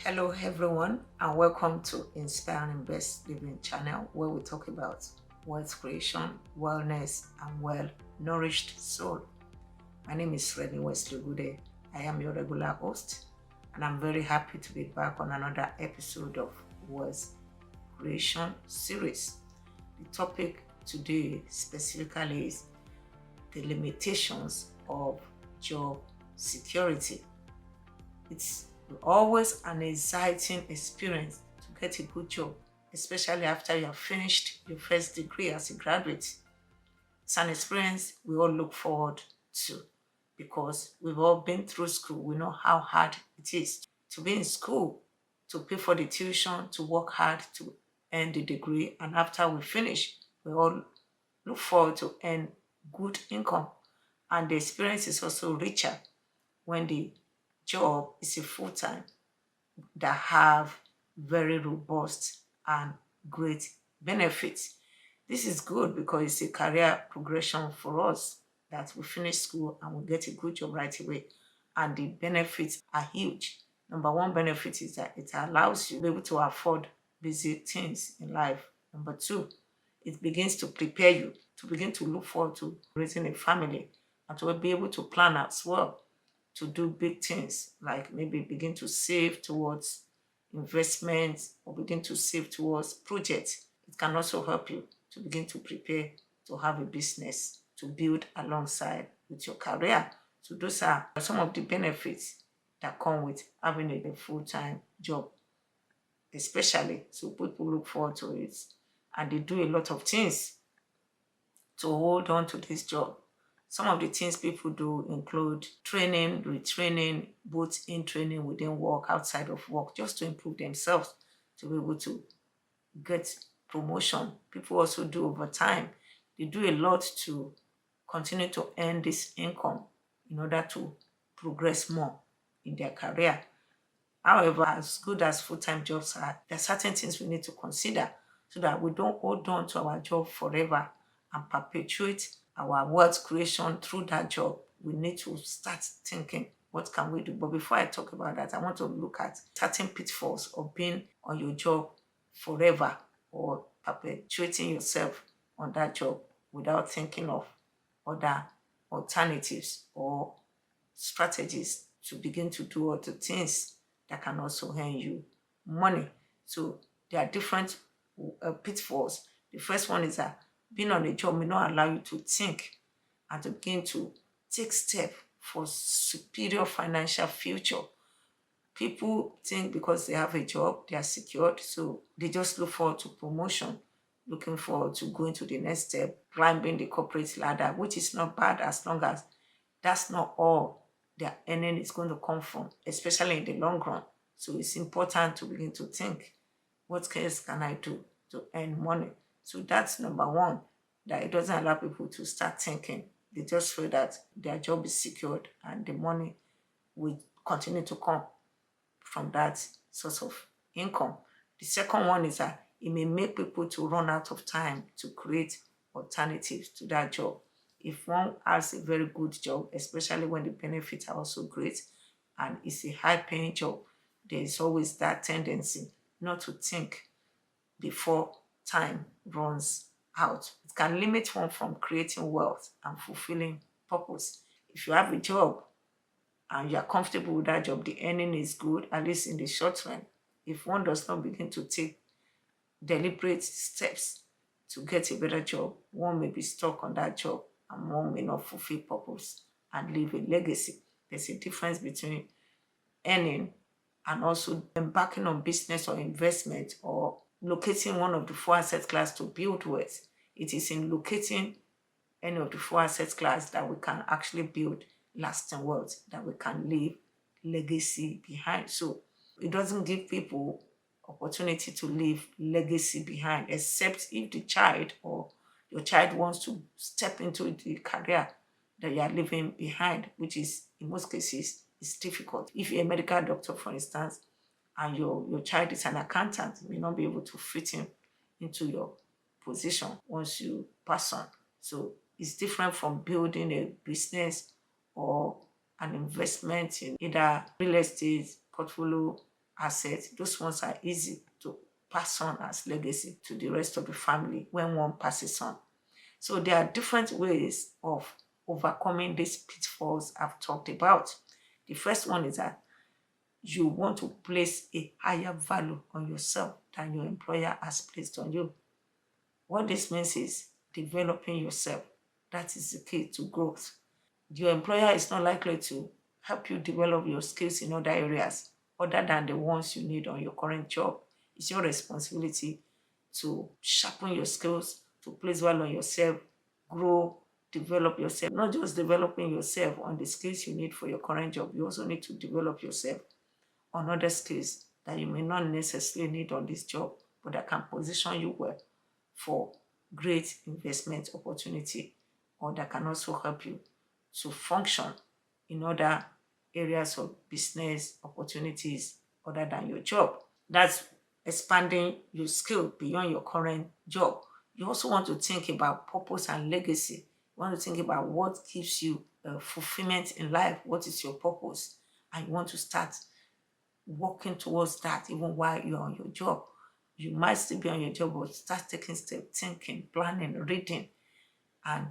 Hello everyone and welcome to Inspire and Best Living channel where we talk about wealth creation, wellness and well-nourished soul. My name is Remi Wesley Ogude. I am your regular host and I'm very happy to be back on another episode of Wealth Creation series. The topic today specifically is the limitations of job security. It's always an exciting experience to get a good job, especially after you have finished your first degree as a graduate. It's an experience we all look forward to because we've all been through school. We know how hard it is to be in school, to pay for the tuition, to work hard to earn the degree. And after we finish, we all look forward to earn good income. And the experience is also richer when the job is a full-time that have very robust and great benefits. This is good because it's a career progression for us that we finish school and we get a good job right away. And the benefits are huge. Number one benefit is that it allows you to be able to afford basic things in life. Number two, it begins to prepare you to begin to look forward to raising a family and to be able to plan as well to do big things, like maybe begin to save towards investments or begin to save towards projects. It can also help you to begin to prepare to have a business to build alongside with your career. So those are some of the benefits that come with having a full-time job, especially. So people look forward to it and they do a lot of things to hold on to this job. Some of the things people do include training, retraining, both in training within work, outside of work, just to improve themselves, to be able to get promotion. People also do overtime. They do a lot to continue to earn this income in order to progress more in their career. However, as good as full-time jobs are, there are certain things we need to consider so that we don't hold on to our job forever and perpetuate our wealth creation through that job. We need to start thinking, what can we do? But before I talk about that, I want to look at certain pitfalls of being on your job forever or perpetuating yourself on that job without thinking of other alternatives or strategies to begin to do other things that can also earn you money. So there are different pitfalls. The first one is that being on a job may not allow you to think and to begin to take steps for superior financial future. People think because they have a job, they are secured, so they just look forward to promotion, looking forward to going to the next step, climbing the corporate ladder, which is not bad as long as that's not all their earning is going to come from, especially in the long run. So it's important to begin to think, what else can I do to earn money? So that's number one, that it doesn't allow people to start thinking. They just feel that their job is secured and the money will continue to come from that source of income. The second one is that it may make people to run out of time to create alternatives to that job. If one has a very good job, especially when the benefits are also great and it's a high paying job, there is always that tendency not to think before time runs out. It can limit one from creating wealth and fulfilling purpose. If you have a job and you are comfortable with that job, the earning is good, at least in the short run. If one does not begin to take deliberate steps to get a better job, one may be stuck on that job and one may not fulfill purpose and leave a legacy. There's a difference between earning and also embarking on business or investment or locating one of the four asset class to build wealth. It is in locating any of the four asset class that we can actually build lasting wealth, that we can leave legacy behind. So it doesn't give people opportunity to leave legacy behind, except if the child or your child wants to step into the career that you are leaving behind, which is in most cases is difficult. If you're a medical doctor, for instance, and your child is an accountant, you may not be able to fit him into your position once you pass on. So it's different from building a business or an investment in either real estate portfolio assets, those ones are easy to pass on as legacy to the rest of the family when one passes on. So there are different ways of overcoming these pitfalls I've talked about. The first one is that you want to place a higher value on yourself than your employer has placed on you. What this means is developing yourself. That is the key to growth. Your employer is not likely to help you develop your skills in other areas other than the ones you need on your current job. It's your responsibility to sharpen your skills, to place value on yourself, grow, develop yourself. Not just developing yourself on the skills you need for your current job, you also need to develop yourself on other skills that you may not necessarily need on this job, but that can position you well for great investment opportunity, or that can also help you to function in other areas of business opportunities other than your job. That's expanding your skill beyond your current job. You also want to think about purpose and legacy. You want to think about what gives you fulfillment in life. What is your purpose? And you want to start working towards that even while you're on your job. You might still be on your job, but start taking steps, thinking, planning, reading, and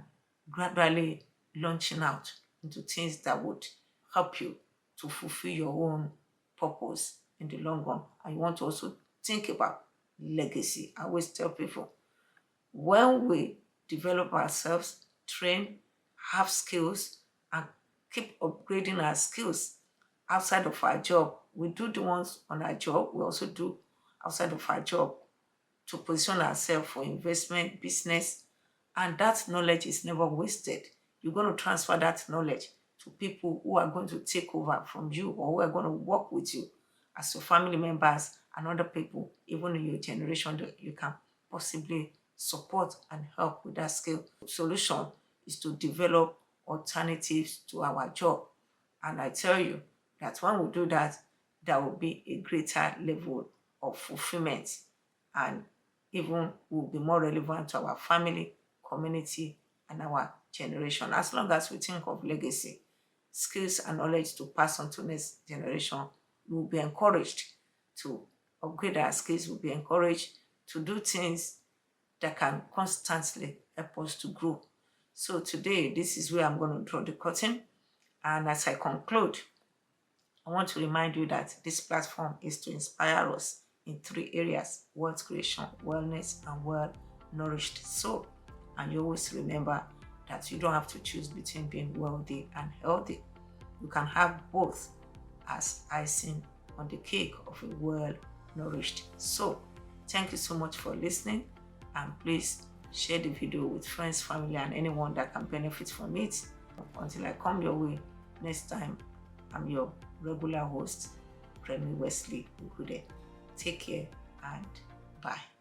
gradually launching out into things that would help you to fulfill your own purpose in the long run. And you want to also think about legacy. I always tell people, when we develop ourselves, train, have skills, and keep upgrading our skills outside of our job, we do the ones on our job, we also do outside of our job to position ourselves for investment, business, and that knowledge is never wasted. You're going to transfer that knowledge to people who are going to take over from you, or who are going to work with you as your family members and other people, even in your generation, that you can possibly support and help with that skill. The solution is to develop alternatives to our job. And I tell you that when we do that, there will be a greater level of fulfillment, and even will be more relevant to our family, community, and our generation. As long as we think of legacy, skills and knowledge to pass on to next generation, we will be encouraged to upgrade our skills, we'll be encouraged to do things that can constantly help us to grow. So today, this is where I'm going to draw the curtain. And as I conclude, I want to remind you that this platform is to inspire us in 3 areas: wealth creation, wellness, and well-nourished soul. And you always remember that you don't have to choose between being wealthy and healthy. You can have both as icing on the cake of a well-nourished soul. Thank you so much for listening, and please share the video with friends, family, and anyone that can benefit from it. Until I come your way next time, I'm your regular host, Remi Wesley Ogude. Take care and bye.